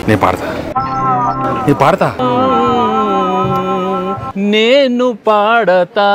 నేను పాడతా నేను పాడతా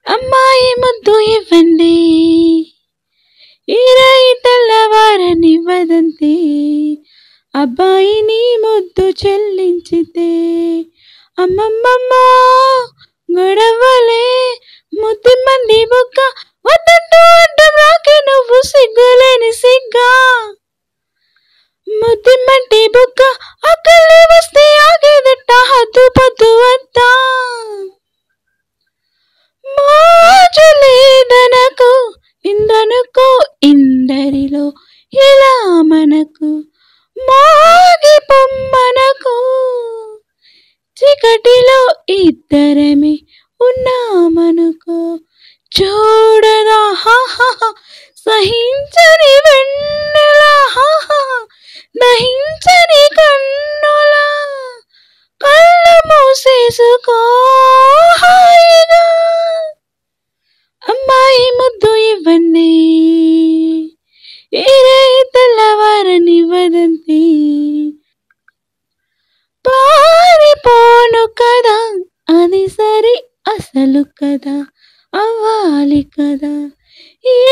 అమ్మాయి ముద్దు ఇవ్వండి ఈరై తెల్లవారనివ్వదంతే అబ్బాయిని ముద్దు చెల్లించితే అమ్మమ్మమ్మ గొడవలే ముద్దు మంది బుక్క వద్దంటూ అడ్డం రాకే నువ్వు సిగ్గులేని సిగ్గా ముద్దిమ్మంటి బుక్క అక్కలే వస్తే ఆగేదట్ట హద్దు పొద్దు వద్దా మోజులేదనకు ఇందనుకో ఇందరిలో ఇలా మనకు మోగి పొమ్మనకు చీకటిలో ఇద్దరమే ఉన్నామనుకో చూడదా సహించని వెన్నెలా దహించని కన్నులా కళ్ళు మూసేసుకో హాయిగా అమ్మాయి ముద్దు ఇవ్వండి ఈరే తెల్లవారనివ్వదంతే పారిపోను కదా అది సరి అసలు కదా అవ్వాలి కదా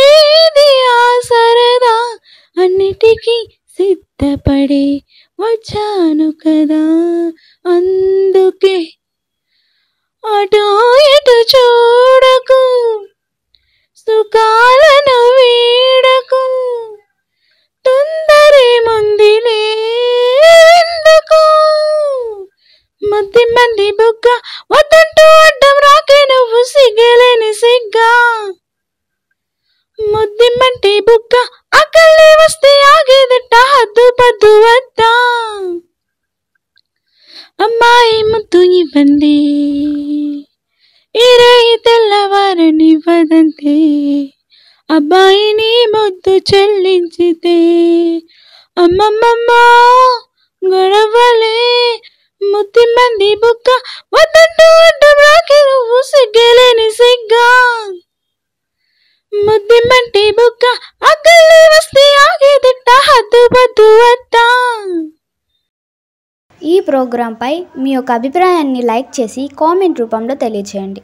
ఏది ఆసరదా అన్నిటికీ సిద్ధపడే వచ్చాను కదా అందుకే అటు ఇటు చూడకు సుఖాలను వీడకు తొందరే ముందిలే ఎందుకు మధ్య మంది బుగ్గ వద్దంటూ అడ్డం రాకే నువ్వు సిగ్గలేని సిగ్గా ముద్దిమ్మంటి బుగ్గ అక్కలే వస్తే ఆగేదట్ట హద్దు పద్దు వద్దా అమ్మాయి ముద్దు ఇవ్వండి ఈరై తెల్లవారనివ్వదంతే అబ్బాయిని ముద్దు చెల్లించితే అమ్మమ్మమ్మ గొడవలే ముద్దిమ్మంది బుక్క వద్దంటూ అడ్డం రాకే నువ్వు సిగ్గలేని సిగ్గా ముద్దిమ్మంటి బుక్క అక్కలే వస్తే ఆగేదట్ట హద్దు పద్దు వద్దా. ఈ ప్రోగ్రాంపై మీ యొక్క అభిప్రాయాన్ని లైక్ చేసి కామెంట్ రూపంలో తెలియజేయండి.